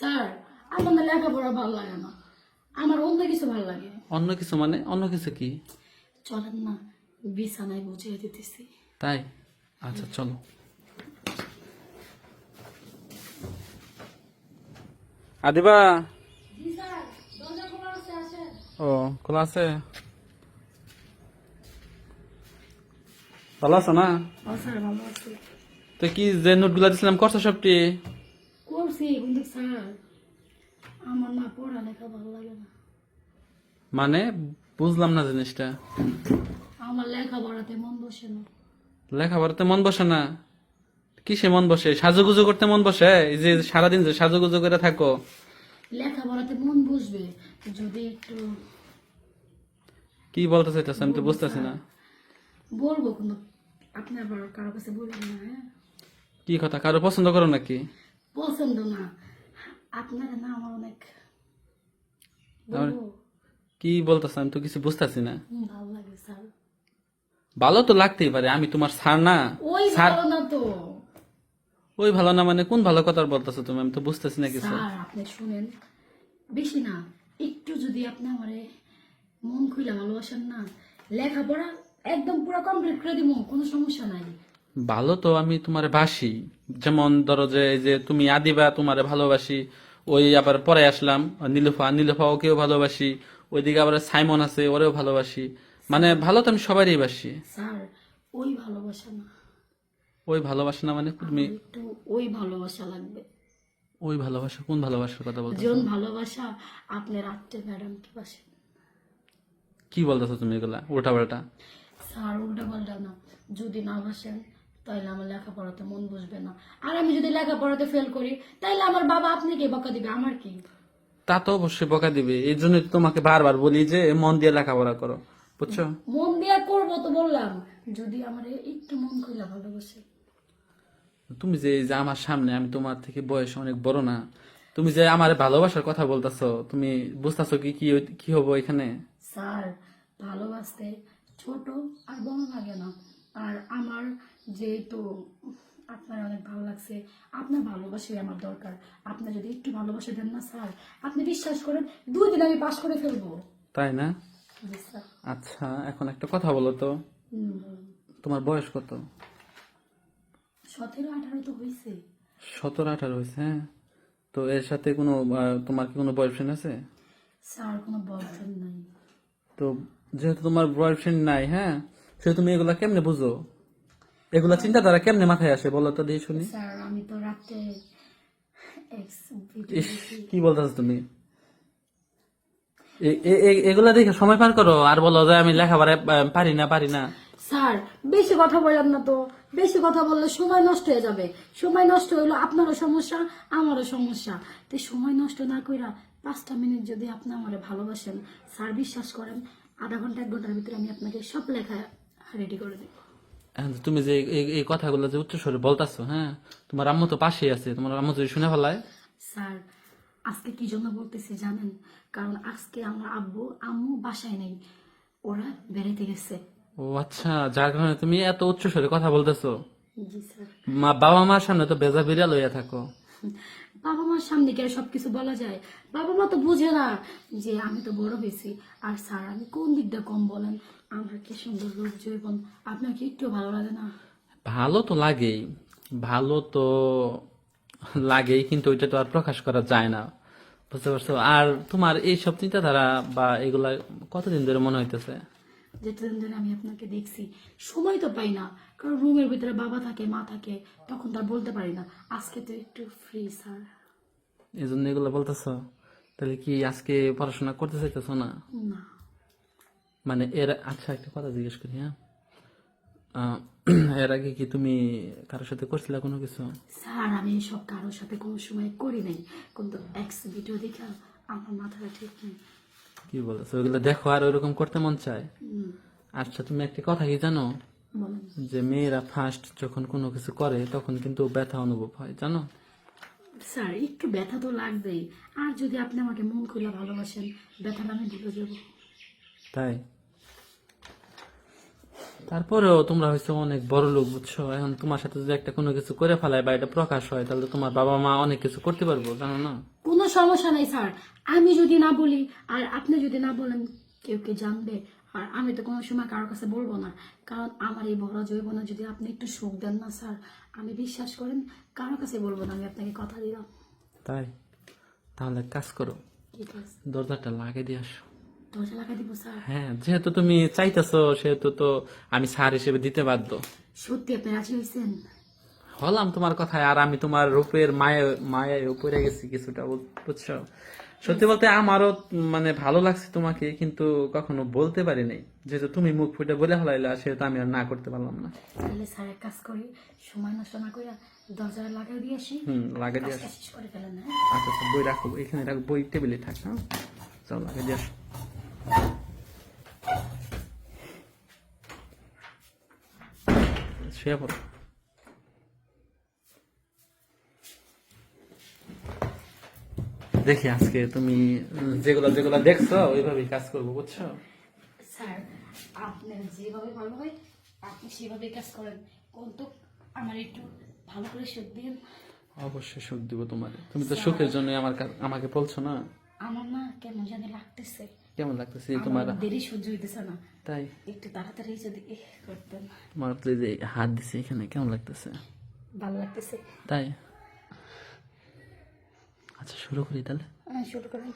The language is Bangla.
স্যার আমার না লেখাপড়া ভালো লাগে না, আমার অন্য কিছু ভালো লাগে। অন্য কিছু মানে অন্য কিছু কি? চলেন না, বিছানায় বুঝিয়ে দিতেছি। তাই? আচ্ছা চলো। আদিবা, ও খোলা আছে? ভালো আছো না? স্যার ভালো আছে। তো কি যে নোটগুলা দিছিলাম করছো সবটি? করছি কিন্তু স্যার আমার না পড়ালেখা ভালো লাগে না। মানে বুঝলাম না জিনিসটা। আমার লেখাপড়াতে মন বসে না। লেখাপড়াতে মন বসে না? কিসে মন বসে? সাজুগুজু করতে মন বসে? এই যে সারাদিন যে সাজুগুজু করে থাকো। লেখাপড়াতে মন বসবে যদি একটু কি বলতে চাইতেছো আমি তো বুঝতেছি না। বলবো, কিন্তু আপনি আবার কারো কাছে বলবেন না। হ্যাঁ, কি কথা, কারো পছন্দ করো নাকি? পছন্দ না, আপনার না আমার অনেক আমার- বলবো, কি বলতেছো আমি তো কিছু বুঝতেছি না। ভালো লাগে স্যার। ভালো তো লাগতেই পারে, আমি তোমার স্যার না? ওই স্যার ভালো না তো। ওই ভালো না মানে কোন ভালো কথা বলতেছো তুমি? আমি তো বুঝতেছি না কিছু। স্যার আপনি শুনেন, বেশি না, একটু যদি আপনি আমারে মন খুলে ভালোবাসেন না, লেখাপড়া একদম পুরো কমপ্লিট করে দিব, কোনো সমস্যা নাই। ভালো তো আমি তোমারে বাসি, যেমন ধরো যে এই যে তুমি আদিবা তোমারে ভালোবাসি, ওই আবার পরে আসলাম নীলুফা ওকেও ভালোবাসি, ওইদিকে আবার সাইমন আছে ওরেও ভালোবাসি, মানে ভালো তো আমি সবারই বাসি। স্যার ওই ভালোবাসা না, ওই ভালোবাসা না মানে তুমি? আমার একটু ওই ভালোবাসা লাগবে। ওই ভালোবাসা কোন ভালোবাসার কথা বলতেছো? যেমন ভালোবাসা আপনি রাত্রে ম্যাডামকে বাসেন। কি বলতেছো তুমি এগুলা উল্টা পাল্টা? স্যার উল্টা পাল্টা না, যদি না বাসেন তাহলে আমার লেখাপড়াতে মন বসবে না, আর আমি যদি লেখাপড়াতে ফেল করি তাহলে আমার বাবা আপনাকে বকা দিবে, আমার কি? তা তো অবশ্যই বকা দিবে, এই জন্য তো তোমাকে বারবার বলি যে মন দিয়ে লেখাপড়া করো, বুঝছো? মন দিয়া করবো তো বললাম, যদি আমার একটু মন খুলে ভালোবাসে। তুমি যে এই যে আমার সামনে, আমি তোমার থেকে বয়স অনেক বড় না, তুমি যে আমার ভালোবাসার কথা বলতেছো, তুমি বুঝতেছো কি কি কি হবো এখানে? স্যার ভালোবাসতে ছোট আর বড় লাগে না, আর আমার যেহেতু আপনার অনেক ভালো লাগছে, আপনার ভালোবাসাই আমার দরকার। আপনি যদি একটু ভালোবাসা দেন না স্যার, আপনি বিশ্বাস করেন 2 দিন আমি পাস করে ফেলবো। তাই না? জি স্যার। আচ্ছা এখন একটা কথা বলো তো, বলুন। তোমার বয়স কত? 17-18 তো হয়েছে। 17-18 হয়েছে? হ্যাঁ, তো এর সাথে কোনো তোমার কি কোনো বয়ফ্রেন্ড আছে? স্যার কোনো বয়ফ্রেন্ড নাই। তো যেহেতু তোমার বয়ফ্রেন্ড নাই, হ্যাঁ, সেহেতু তুমি এগুলা কেমনে বুঝো? এগুলা চিন্তাধারা কেমনে মাথায় আসে বলো তো দিয়ে শুনি। স্যার আমি তো রাত্রে এক্স ভিডিও ইস, দেখি। কি বলতেছো তুমি? এগুলা দেখে সময় পার করো আর বলো যে আমি লেখাপড়া পারি না। স্যার বেশি কথা বলেন না তো, বেশি কথা বললে সময় নষ্ট হয়ে যাবে। সময় নষ্ট হইলো আপনারও সমস্যা, আমারও সমস্যা। তো সময় নষ্ট না কইরা 5টা মিনিট যদি আপনি আমারে ভালোবাসেন, স্যার বিশ্বাস করেন আধা ঘন্টা 1 ঘন্টার ভিতরে আমি আপনাকে সব লেখা রেডি করে দেব। এখন তুমি যে এই কথাগুলো যে উচ্চস্বরে বলতাছো, হ্যাঁ, তোমার আম্মু তো পাশেই আছে, তোমার আম্মু যদি শুনে ফেলায়? স্যার আজকে কি জন্য বলতেছি জানেন? কারণ আজকে আমার আব্বু আম্মু বাসায় নেই, ওরা বেড়াইতে গেছে। ও আচ্ছা, যার কারণে তুমি এত উচ্চস্বরে কথা বলতেছো। জি স্যার। বাবা মার সামনে তো বেজা বিড়াল হইয়া থাকো। বাবা মার সামনে কি আর সবকিছু বলা যায়? বাবা মা তো বুঝে না যে আমি তো বড় হয়েছি। আর স্যার আমি কোন দিকটা কম বলেন, আমার কি সুন্দর রূপ জৈবন, আপনার কি একটু ভালো লাগে না? ভালো তো লাগেই, ভালো তো লাগেই, কিন্তু ওইটা তো আর প্রকাশ করা যায় না, বুঝতে পারছো? আর তোমার এইসব চিন্তাধারা বা এগুলা কতদিন ধরে মনে হইতেছে? যেতদিন ধরে আমি আপনাকে দেখছি সময় তো পাই না, কারণ রুমের ভিতরে বাবা থাকে মা থাকে, তখন তো আর বলতে পারি না। আজকে তো একটু ফ্রি স্যার। এই জন্য এগুলো বলতেছো? তাহলে কি আজকে পড়াশোনা করতে চাইতেছো না? না মানে আচ্ছা একটা কথা জিজ্ঞেস করি, হ্যাঁ, আহ, এর আগে কি তুমি কারোর সাথে করছিলে কোনো কিছু? স্যার, আমি এসব কারোর সাথে কোনো সময় করি নাই, কিন্তু এক্স ভিডিও দেখা আমার মাথাটা ঠিক নেই। কি বলছো ওইগুলো দেখো আর ওইরকম করতে মন চায়? আচ্ছা তুমি একটা কথা কি জানো, বলেন। যে মেয়েরা ফার্স্ট যখন কোনো কিছু করে তখন কিন্তু ব্যথা অনুভব হয়, জানো? স্যার একটু ব্যথা তো লাগবেই, আর যদি আপনি আমাকে মন খুলে ভালোবাসেন ব্যথাটা আমি ভুলে যাবো। তাই? তারপরেও তোমরা হচ্ছে অনেক বড় লোক, বুঝছো? এখন তোমার সাথে যদি একটা কোনো কিছু করে ফেলায় বা এটা প্রকাশ হয়, তাহলে তো তোমার বাবা মা অনেক কিছু করতে পারবো, জানো না? কোনো সমস্যা নাই স্যার, আমি যদি না বলি আর আপনি যদি না বলেন কেউ কে জানবে। আর আমি তো কোনো সময় কারোর কাছে বলবো না, কারণ আমার এই বড় যৌবনে যদি আপনি একটু সুখ দেন না স্যার, আমি বিশ্বাস করেন কারোর কাছে বলবো না, আমি আপনাকে কথা দিলাম। তাই তাহলে এক কাজ করো, ঠিক আছে, দরজাটা লাগিয়ে দিয়ে আসো। দরজা লাগাই দিব স্যার। হ্যাঁ, যেহেতু তুমি চাইতেছো সেহেতু তো আমি স্যার হিসেবে দিতে বাধ্য। সত্যি আপনি রাজি হয়েছেন? হলাম তোমার কথায়, আর আমি তোমার রূপের মায়ায় পড়ে গেছি কিছুটা, বুঝছো? সত্যি বলতে আমারও মানে ভালো লাগছে তোমাকে, কিন্তু কখনো বলতে পারি নাই, যেহেতু তুমি মুখ ফুটে বলে হলাইলা সেহেতু আমি আর না করতে পারলাম না। তাহলে স্যার এক কাজ করি, সময় নষ্ট না করে দরজাটা লাগাই দিয়ে আসি, লাগে দিয়ে কাজটা আসো। শেষ করে ফেলেন। হ্যাঁ আচ্ছা আচ্ছা, বই রাখো এখানে, রাখো, বই টেবিলে থাক। হ্যাঁ, চলো লাগে দিয়ে আসো। শুয়ে পড়ো। দেখি আজকে তুমি যেগুলো যেগুলো দেখছো ওইভাবেই কাজ করবো, বুঝছো? স্যার, আপনার যেভাবে ভালো হয় আপনি সেভাবে কাজ করেন, কিন্তু আমার একটু ভালো করে সুখ দিন। অবশ্যই সুখ দিব তোমার, তুমি তো সুখের জন্য আমাকে বলছো না? আমার না কেমন জানি লাগতেছে, কেমন লাগতেছে আমার তোমার? দেরি সহ্য হইতেছে না, তাই একটু তাড়াতাড়ি যদি করতেন। তোমার তো এই যে হাত দিছে এখানে, কেমন লাগতেছে? ভালো লাগতেছে। তাই আচ্ছা, শুরু করি তাহলে। শুরু করেন।